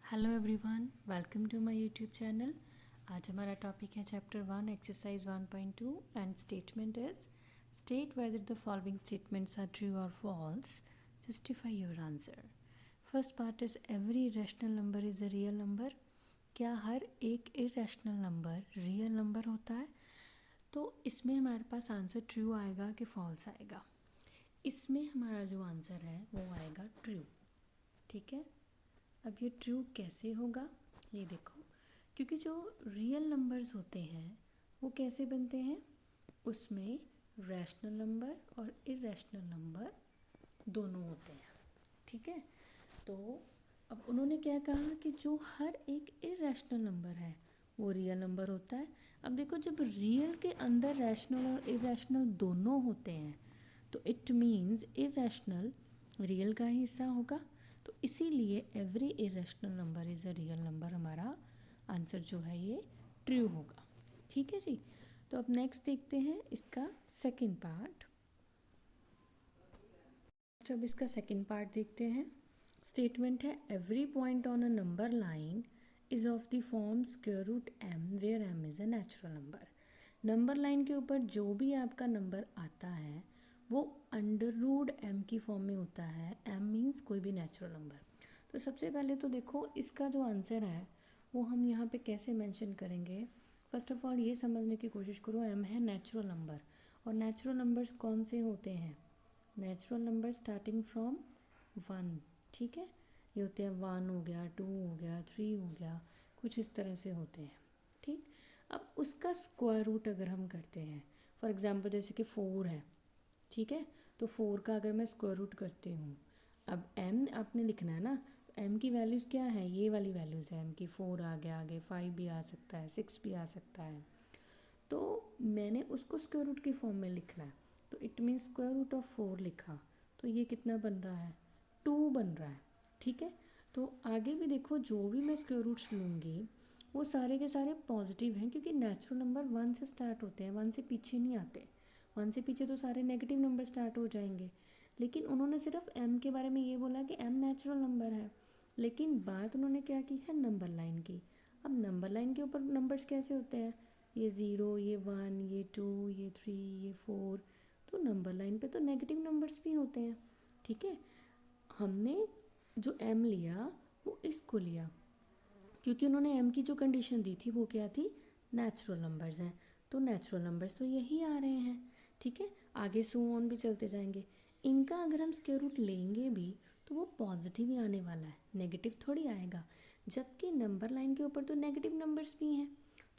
Hello everyone, welcome to my YouTube channel. आज हमारा topic है chapter 1 exercise 1.2 and statement is state whether the following statements are true और false, justify your answer. First part is every irrational number is a real number. क्या हर एक irrational number real number होता है? तो इसमें हमारे पास आंसर ट्रू आएगा कि फॉल्स आएगा। इसमें हमारा जो आंसर है वो आएगा ट्रू। ठीक है, अब ये ट्रू कैसे होगा ये देखो, क्योंकि जो रियल नंबर्स होते हैं वो कैसे बनते हैं, उसमें रैशनल नंबर और इरेशनल नंबर दोनों होते हैं। ठीक है, तो अब उन्होंने क्या कहा कि जो हर एक इरेशनल नंबर है वो रियल नंबर होता है। अब देखो, जब रियल के अंदर रैशनल और इरेशनल दोनों होते हैं तो इट मीन्स इरेशनल रियल का ही हिस्सा होगा। तो इसीलिए every irrational number is a real number, हमारा आंसर जो है ये ट्रू होगा। ठीक है जी, तो अब नेक्स्ट देखते हैं इसका सेकंड पार्ट। अब इसका सेकंड पार्ट देखते हैं। स्टेटमेंट है every point on a number line is of the form square root m where m is a natural number. Number line के ऊपर जो भी आपका नंबर आता है वो अंडर रूट एम की फॉर्म में होता है। एम मीन्स कोई भी नेचुरल नंबर। तो सबसे पहले तो देखो इसका जो आंसर है वो हम यहाँ पे कैसे मेंशन करेंगे। फर्स्ट ऑफ ऑल ये समझने की कोशिश करो, एम है नेचुरल नंबर, और नेचुरल नंबर्स कौन से होते हैं? Natural number starting from 1। ठीक है, ये होते हैं 1 हो गया, 2 हो गया, 3 हो गया, कुछ इस तरह से होते हैं। ठीक, अब उसका स्क्वायर रूट अगर हम करते हैं, फॉर एग्जांपल जैसे कि 4 है, ठीक है, तो 4 का अगर मैं स्क्वायर रूट करती हूँ, अब m आपने लिखना है ना, m की वैल्यूज़ क्या है, ये वाली वैल्यूज़ है m की। 4 आ गया, आगे 5 भी आ सकता है, 6 भी आ सकता है। तो मैंने उसको स्क्वायर रूट की फॉर्म में लिखना है, तो it means square root of 4 लिखा, तो ये कितना बन रहा है, 2 बन रहा है। ठीक है, तो आगे भी देखो जो भी मैं स्क्वायर रूट्स लूँगी वो सारे के सारे पॉजिटिव हैं, क्योंकि नेचुरल नंबर 1 से स्टार्ट होते हैं, 1 से पीछे नहीं आते। 1 से पीछे तो सारे नेगेटिव नंबर स्टार्ट हो जाएंगे। लेकिन उन्होंने सिर्फ m के बारे में ये बोला कि m नेचुरल नंबर है, लेकिन बात उन्होंने क्या की है, नंबर लाइन की। अब नंबर लाइन के ऊपर नंबर्स कैसे होते हैं, ये 0, ये 1, ये 2, ये 3, ये 4, तो नंबर लाइन पे तो नेगेटिव नंबर्स भी होते हैं। ठीक है, हमने जो m लिया वो इसको लिया, क्योंकि उन्होंने m की जो कंडीशन दी थी वो क्या थी, नेचुरल नंबर्स हैं, तो नेचुरल नंबर्स तो यही आ रहे हैं। ठीक है, आगे सो ऑन भी चलते जाएंगे। इनका अगर हम स्क्वायर रूट लेंगे भी तो वो पॉजिटिव ही आने वाला है, नेगेटिव थोड़ी आएगा, जबकि नंबर लाइन के ऊपर तो नेगेटिव नंबर्स भी हैं।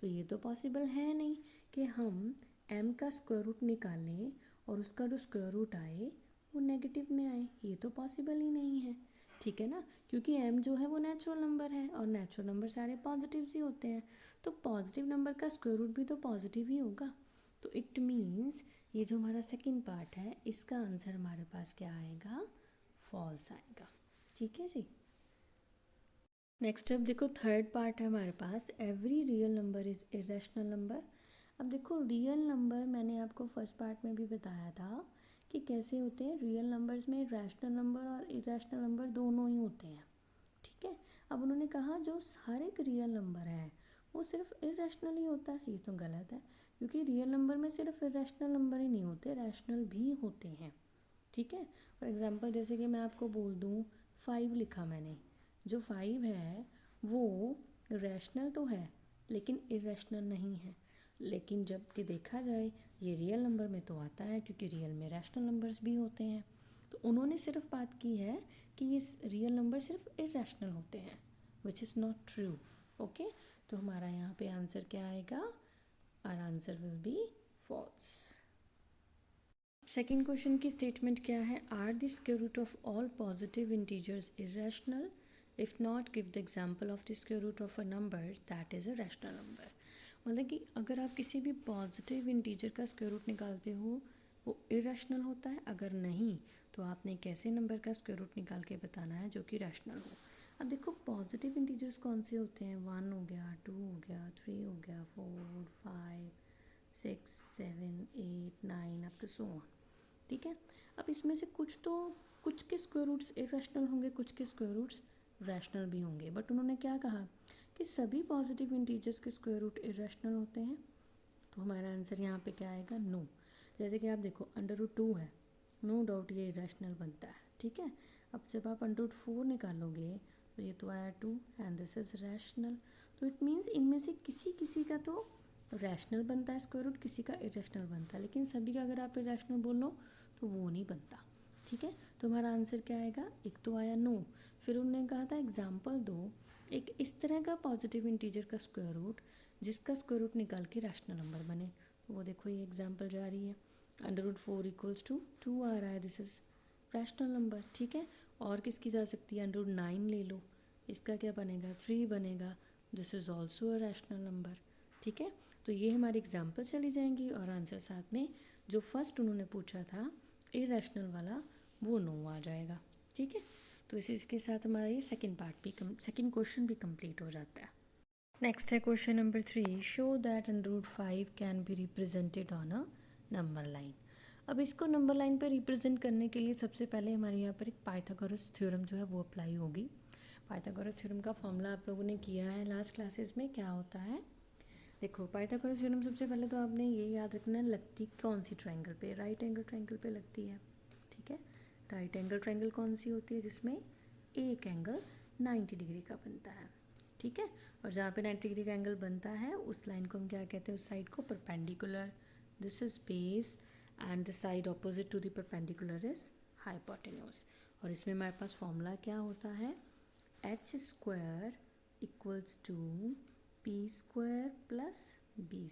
तो ये तो पॉसिबल है नहीं कि हम m का स्क्वायर रूट निकालें और उसका जो स्क्वायर रूट आए वो नेगेटिव में आए, ये तो पॉसिबल ही नहीं है। ठीक है ना, क्योंकि m जो है वो नेचुरल नंबर है और नेचुरल नंबर सारे पॉजिटिव ही होते हैं, तो पॉजिटिव नंबर का स्क्वायर रूट भी तो पॉजिटिव ही होगा। तो इट मीन्स ये जो हमारा सेकंड पार्ट है इसका आंसर हमारे पास क्या आएगा, फॉल्स आएगा। ठीक है जी, नेक्स्ट अब देखो थर्ड पार्ट है हमारे पास, every real number is irrational number. अब देखो रियल नंबर मैंने आपको फर्स्ट पार्ट में भी बताया था कि कैसे होते हैं। रियल नंबर्स में रैशनल नंबर और इरेशनल नंबर दोनों ही होते हैं। ठीक है, अब उन्होंने कहा जो हर एक रियल नंबर है वो सिर्फ इरेशनल ही होता है, ये तो गलत है, क्योंकि रियल नंबर में सिर्फ इरेशनल नंबर ही नहीं होते, रैशनल भी होते हैं। ठीक है, फॉर एग्जांपल जैसे कि मैं आपको बोल दूँ 5 लिखा मैंने, जो 5 है वो रैशनल तो है लेकिन इरेशनल नहीं है। लेकिन जब कि देखा जाए ये रियल नंबर में तो आता है, क्योंकि रियल में रैशनल नंबर्स भी होते हैं। तो उन्होंने सिर्फ बात की है कि ये रियल नंबर सिर्फ इरेशनल होते हैं, which is not true. Okay, तो हमारा यहाँ पे आंसर क्या आएगा, our answer will be false. Second question की स्टेटमेंट क्या है, are the square root of all positive integers irrational, if not give the example of the square root of a number that is a rational number. मतलब कि अगर आप किसी भी positive integer का स्क्वायर रूट निकालते हो वो इरेशनल होता है, अगर नहीं तो आपने एक ऐसे नंबर का स्क्वायर रूट निकाल के बताना है जो कि रैशनल हो। अब देखो पॉजिटिव इंटीजर्स कौन से होते हैं, 1 हो गया, 2 हो गया, 3 हो गया, 4, 5, 6, 7, 8, 9 अप टू सो ऑन। ठीक है, अब इसमें से कुछ के स्क्वायर रूट्स इरेशनल होंगे, कुछ के स्क्वायर रूट्स रैशनल भी होंगे, बट उन्होंने क्या कहा कि सभी पॉजिटिव इंटीजर्स के स्क्वायर रूट इरेशनल होते हैं। तो हमारा आंसर यहाँ पे क्या आएगा, नो। जैसे कि आप देखो √2 है, नो डाउट ये इरेशनल बनता है, ठीक है। अब जब आप √4 निकालोगे तो ये तो आया 2 एंड दिस इज रैशनल। तो इट मीन्स इनमें से किसी किसी का तो रैशनल बनता है स्क्वायर रूट, किसी का इरेशनल बनता है, लेकिन सभी का अगर आप इरेशनल बोलो तो वो नहीं बनता, ठीक है। तो हमारा आंसर क्या आएगा, एक तो आया नो। फिर उन्होंने कहा था एग्जाम्पल दो एक इस तरह का पॉजिटिव इंटीजर का स्क्वायर रूट जिसका स्क्वायर रूट निकाल के रैशनल नंबर बने। तो वो देखो ये एग्जाम्पल जा रही है, √4 इक्वल्स टू 2 आ रहा है, दिस इज रैशनल नंबर, ठीक है। और किसकी जा सकती है, √9 ले लो, इसका क्या बनेगा, 3 बनेगा, this is also a rational number, ठीक है। तो ये हमारी एग्जाम्पल चली जाएंगी और आंसर साथ में जो फर्स्ट उन्होंने पूछा था इरेशनल वाला वो नो आ जाएगा, ठीक है। तो इसी के साथ हमारा ये सेकंड क्वेश्चन भी कंप्लीट हो जाता है। नेक्स्ट है question number 3, show that √5 can be represented on a number line. अब इसको नंबर लाइन पे रिप्रेजेंट करने के लिए सबसे पहले हमारे यहाँ पर एक पाइथागोरस थ्योरम जो है वो अप्लाई होगी। पाइथागोरस थ्योरम का फॉर्मूला आप लोगों ने किया है लास्ट क्लासेस में, क्या होता है देखो। पाइथागोरस थ्योरम सबसे पहले तो आपने ये याद रखना, लगती कौन सी ट्रायंगल पे, राइट एंगल ट्रायंगल पे लगती है, ठीक है। राइट एंगल ट्रायंगल कौन सी होती है, जिसमें एक एंगल 90 डिग्री का बनता है, ठीक है। और जहाँ पे 90 डिग्री का एंगल बनता है उस लाइन को हम क्या कहते हैं, उस साइड को perpendicular, this is base and the side opposite to the perpendicular is hypotenuse. और इसमें हमारे पास फॉर्मूला क्या होता है, h² equals to p² plus b²,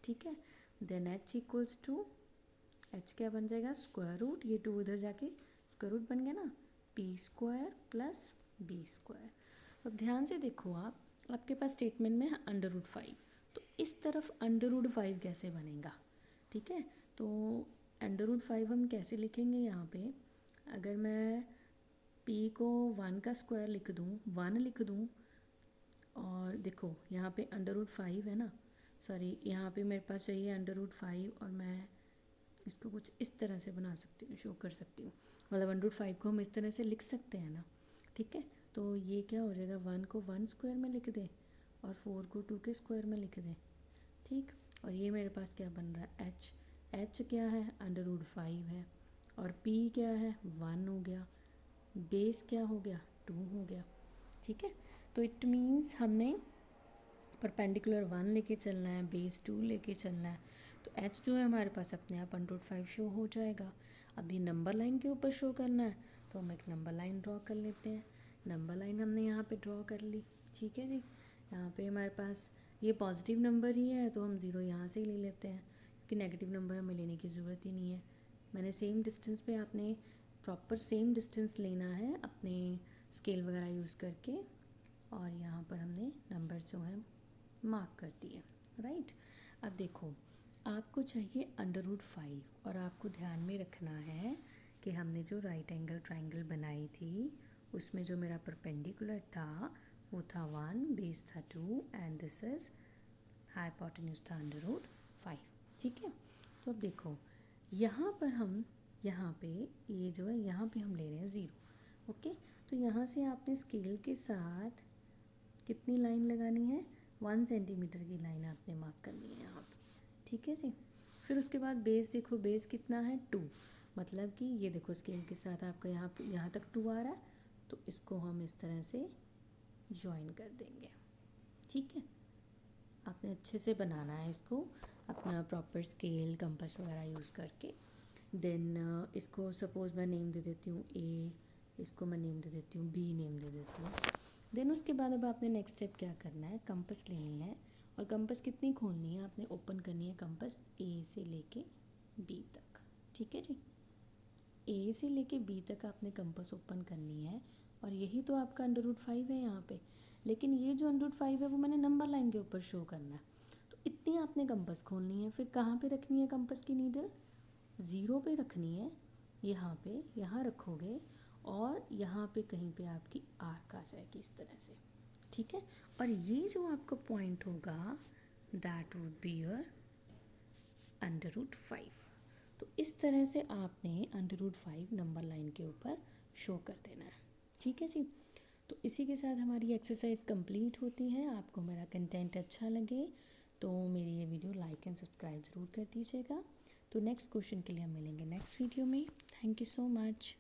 ठीक है। Then h equals to, h क्या बन जाएगा, स्क्वायर रूट, ये 2 इधर जाके स्क्वायर रूट बन गया ना, p² प्लस b²। अब ध्यान से देखो आपके पास स्टेटमेंट में है √5, तो इस तरफ √5 कैसे बनेगा, ठीक है। तो √5 हम कैसे लिखेंगे यहाँ पे, अगर मैं p को 1 का स्क्वायर लिख दूँ, 1 लिख दूँ, और देखो यहाँ पे √5 है ना, सॉरी यहाँ पे मेरे पास चाहिए √5 और मैं इसको कुछ इस तरह से बना सकती हूँ, शो कर सकती हूँ, मतलब √5 को हम इस तरह से लिख सकते हैं ना, ठीक है। तो ये क्या हो जाएगा, 1 को 1 स्क्वायर में लिख दें और 4 को 2 के स्क्वायर में लिख दें, ठीक। और ये मेरे पास क्या बन रहा है, h क्या है, √5 है, और p क्या है, 1 हो गया, बेस क्या हो गया, 2 हो गया, ठीक है। तो इट मीन्स हमने परपेंडिकुलर 1 लेके चलना है, बेस 2 लेके चलना है, तो h जो है हमारे पास अपने आप √5 शो हो जाएगा। अब ये नंबर लाइन के ऊपर शो करना है तो हम एक नंबर लाइन ड्रॉ कर लेते हैं। नंबर लाइन हमने यहाँ पे ड्रॉ कर ली, ठीक है जी। यहाँ पे हमारे पास ये पॉजिटिव नंबर ही है तो हम 0 यहाँ से ही ले लेते हैं, क्योंकि नेगेटिव नंबर हमें लेने की ज़रूरत ही नहीं है। मैंने सेम डिस्टेंस पे आपने प्रॉपर सेम डिस्टेंस लेना है अपने स्केल वगैरह यूज़ करके, और यहाँ पर हमने नंबर जो है मार्क कर दिए, राइट। अब देखो आपको चाहिए √5 और आपको ध्यान में रखना है कि हमने जो राइट एंगल ट्रायंगल बनाई थी उसमें जो मेरा परपेंडिकुलर था वो था 1, बेस था 2 एंड दिस इज हाइपोटेन्यूज था √5, ठीक है। तो अब देखो यहाँ पर हम यहाँ पे ये जो है यहाँ पे हम ले रहे हैं 0, ओके। तो यहाँ से आपने स्केल के साथ कितनी लाइन लगानी है, 1 सेंटीमीटर की लाइन आपने मार्क करनी है यहाँ पे, ठीक है जी। फिर उसके बाद बेस देखो, बेस कितना है 2, मतलब कि ये देखो स्केल के साथ आपका यहाँ तक 2 आ रहा है, तो इसको हम इस तरह से ज्वाइन कर देंगे, ठीक है। आपने अच्छे से बनाना है इसको, अपना प्रॉपर स्केल कंपास वगैरह यूज़ करके। देन इसको सपोज़ मैं नेम दे देती हूँ A, इसको मैं नेम दे देती हूँ B, नेम दे देती हूँ। देन उसके बाद अब आपने नेक्स्ट स्टेप क्या करना है, कंपास लेनी है, और कंपास कितनी खोलनी है, आपने ओपन करनी है कंपास A से लेके B तक, ठीक है जी। A से लेके B तक आपने कंपास ओपन करनी है, और यही तो आपका √5 है यहाँ पे, लेकिन ये जो √5 है वो मैंने नंबर लाइन के ऊपर शो करना है, तो इतनी आपने कंपास खोलनी है। फिर कहाँ पे रखनी है कंपास की नीडल, 0 पे रखनी है, यहाँ पे, यहाँ रखोगे, और यहाँ पे कहीं पे आपकी आर्क आ जाएगी इस तरह से, ठीक है। और ये जो आपका पॉइंट होगा दैट वुड बी योर √5। तो इस तरह से आपने √5 नंबर लाइन के ऊपर शो कर देना है, ठीक है जी। तो इसी के साथ हमारी एक्सरसाइज कंप्लीट होती है। आपको मेरा कंटेंट अच्छा लगे तो मेरी ये वीडियो लाइक एंड सब्सक्राइब ज़रूर कर दीजिएगा। तो नेक्स्ट क्वेश्चन के लिए हम मिलेंगे नेक्स्ट वीडियो में। Thank you so much.